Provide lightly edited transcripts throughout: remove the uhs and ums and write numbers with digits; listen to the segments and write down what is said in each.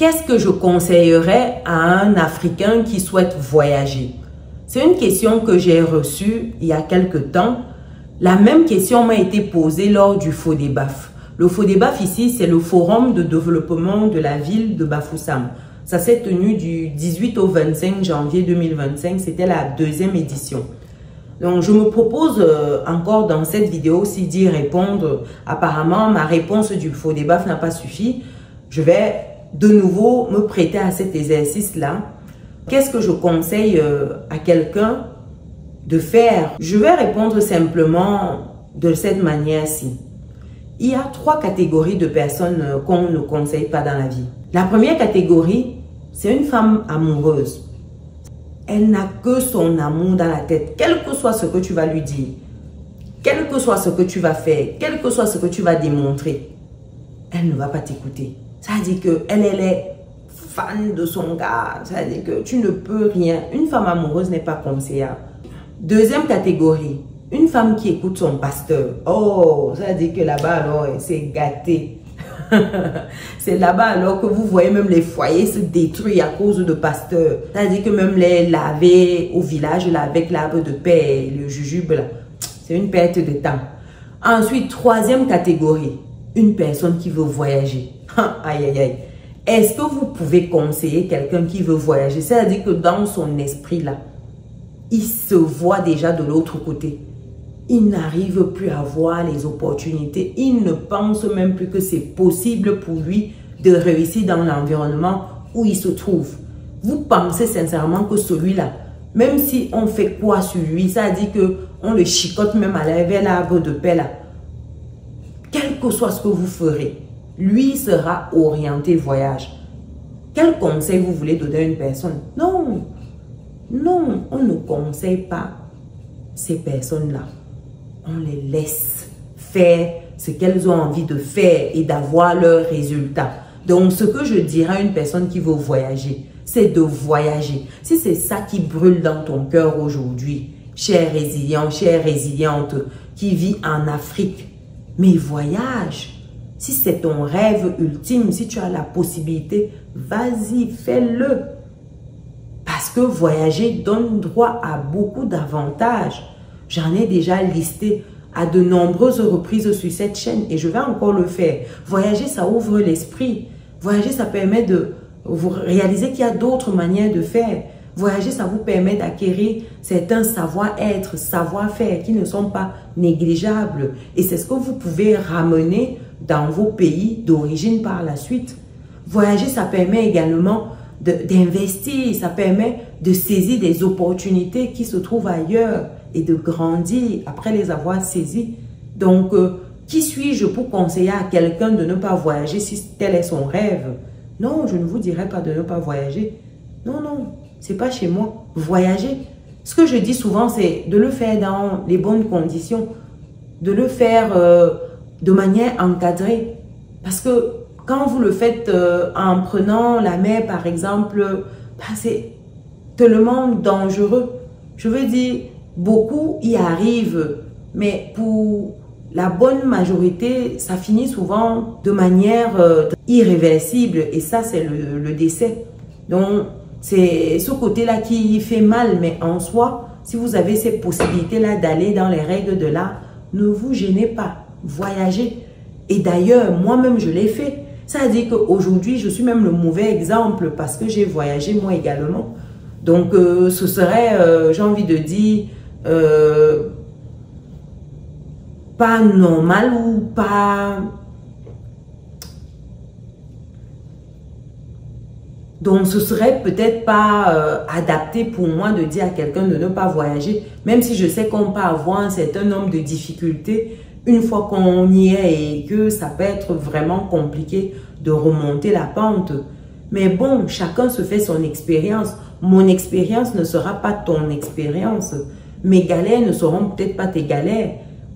Qu'est-ce que je conseillerais à un Africain qui souhaite voyager? C'est une question que j'ai reçue il y a quelque temps. La même question m'a été posée lors du FODEBAF. Le FODEBAF ici, c'est le Forum de développement de la ville de Bafoussam. Ça s'est tenu du 18 au 25 janvier 2025. C'était la 2e édition. Donc, je me propose encore dans cette vidéo-ci d'y répondre. Apparemment, ma réponse du FODEBAF n'a pas suffi. Je vais de nouveau me prêter à cet exercice-là. Qu'est-ce que je conseille à quelqu'un de faire? Je vais répondre simplement de cette manière-ci. Il y a 3 catégories de personnes qu'on ne conseille pas dans la vie. La première catégorie, c'est une femme amoureuse. Elle n'a que son amour dans la tête, quel que soit ce que tu vas lui dire, quel que soit ce que tu vas faire, quel que soit ce que tu vas démontrer, elle ne va pas t'écouter. Ça veut dire qu'elle est fan de son gars, ça veut dire que tu ne peux rien. Une femme amoureuse n'est pas conseillable. Deuxième catégorie, une femme qui écoute son pasteur. Oh, ça veut dire que là-bas, alors, c'est gâté. C'est là-bas alors que vous voyez même les foyers se détruire à cause de pasteurs. C'est-à-dire que même les laver au village là, avec l'arbre de paix et le jujube, c'est une perte de temps. Ensuite, 3e catégorie, une personne qui veut voyager. Aïe, aïe, aïe. Est-ce que vous pouvez conseiller quelqu'un qui veut voyager? C'est-à-dire que dans son esprit là, il se voit déjà de l'autre côté. Il n'arrive plus à voir les opportunités. Il ne pense même plus que c'est possible pour lui de réussir dans l'environnement où il se trouve. Vous pensez sincèrement que celui-là, même si on fait quoi sur lui, ça dit qu'on le chicote même à vers l'arbre de paix là. Quel que soit ce que vous ferez, lui sera orienté voyage. Quel conseil vous voulez donner à une personne? Non, non, on ne conseille pas ces personnes-là. On les laisse faire ce qu'elles ont envie de faire et d'avoir leurs résultats. Donc, ce que je dirais à une personne qui veut voyager, c'est de voyager. Si c'est ça qui brûle dans ton cœur aujourd'hui, cher résilient, chère résiliente qui vit en Afrique, mais voyage. Si c'est ton rêve ultime, si tu as la possibilité, vas-y, fais-le. Parce que voyager donne droit à beaucoup d'avantages. J'en ai déjà listé à de nombreuses reprises sur cette chaîne et je vais encore le faire. Voyager, ça ouvre l'esprit. Voyager, ça permet de vous réaliser qu'il y a d'autres manières de faire. Voyager, ça vous permet d'acquérir certains savoir-être, savoir-faire qui ne sont pas négligeables. Et c'est ce que vous pouvez ramener dans vos pays d'origine par la suite. Voyager, ça permet également d'investir, ça permet de saisir des opportunités qui se trouvent ailleurs et de grandir après les avoir saisies. Donc, qui suis-je pour conseiller à quelqu'un de ne pas voyager si tel est son rêve? Non, je ne vous dirai pas de ne pas voyager. Non, non, c'est pas chez moi. Voyager. Ce que je dis souvent, c'est de le faire dans les bonnes conditions, de le faire de manière encadrée. Parce que quand vous le faites en prenant la mer, par exemple, c'est tellement dangereux. Je veux dire, beaucoup y arrivent, mais pour la bonne majorité, ça finit souvent de manière irréversible. Et ça, c'est le décès. Donc, c'est ce côté-là qui fait mal. Mais en soi, si vous avez cette possibilité-là d'aller dans les règles de l'art, ne vous gênez pas. Voyagez. Et d'ailleurs, moi-même, je l'ai fait. Ça veut dire qu'aujourd'hui, je suis même le mauvais exemple parce que j'ai voyagé moi également. Donc, ce serait, j'ai envie de dire, pas normal ou pas... Donc, ce serait peut-être pas adapté pour moi de dire à quelqu'un de ne pas voyager, même si je sais qu'on peut avoir un certain nombre de difficultés une fois qu'on y est et que ça peut être vraiment compliqué de remonter la pente. Mais bon, chacun se fait son expérience. Mon expérience ne sera pas ton expérience. Mes galères ne seront peut-être pas tes galères.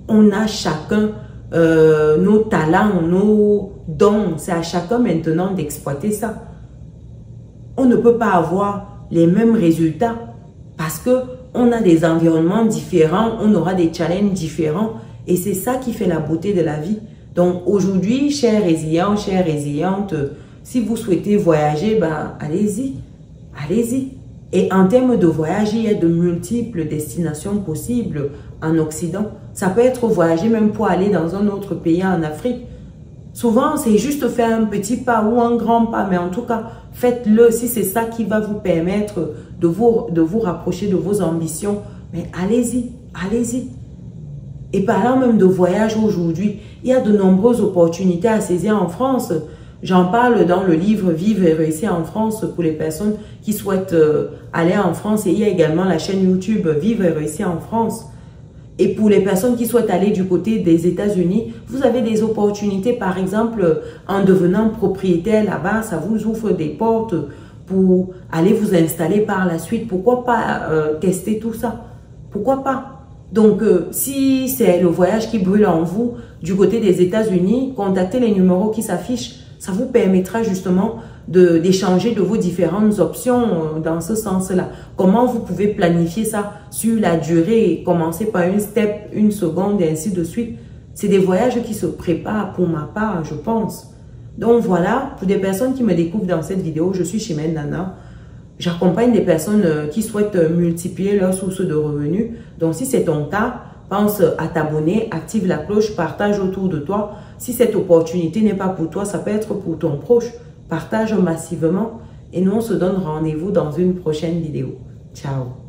On a chacun nos talents, nos dons. C'est à chacun maintenant d'exploiter ça. On ne peut pas avoir les mêmes résultats parce qu'on a des environnements différents, on aura des challenges différents et c'est ça qui fait la beauté de la vie. Donc aujourd'hui, chers résilients, chères résilientes, Si vous souhaitez voyager, ben, allez-y. Allez-y. Et en termes de voyage, il y a de multiples destinations possibles en Occident. Ça peut être voyager même pour aller dans un autre pays en Afrique. Souvent, c'est juste faire un petit pas ou un grand pas, mais en tout cas, faites-le si c'est ça qui va vous permettre de vous rapprocher de vos ambitions. Mais allez-y, allez-y. Et parlant même de voyage aujourd'hui, il y a de nombreuses opportunités à saisir en France. J'en parle dans le livre « Vivre et réussir en France » pour les personnes qui souhaitent aller en France. Et il y a également la chaîne YouTube « Vivre et réussir en France ». Et pour les personnes qui souhaitent aller du côté des États-Unis, vous avez des opportunités, par exemple, en devenant propriétaire là-bas, ça vous ouvre des portes pour aller vous installer par la suite. Pourquoi pas tester tout ça? Pourquoi pas? Donc, si c'est le voyage qui brûle en vous du côté des États-Unis, contactez les numéros qui s'affichent. Ça vous permettra justement d'échanger de vos différentes options dans ce sens-là. Comment vous pouvez planifier ça sur la durée et commencer par une step, une seconde et ainsi de suite. C'est des voyages qui se préparent pour ma part, je pense. Donc voilà, pour des personnes qui me découvrent dans cette vidéo, je suis Chimène Nana. J'accompagne des personnes qui souhaitent multiplier leurs sources de revenus. Donc si c'est ton cas, pense à t'abonner, active la cloche, partage autour de toi. Si cette opportunité n'est pas pour toi, ça peut être pour ton proche. Partage massivement et nous on se donne rendez-vous dans une prochaine vidéo. Ciao!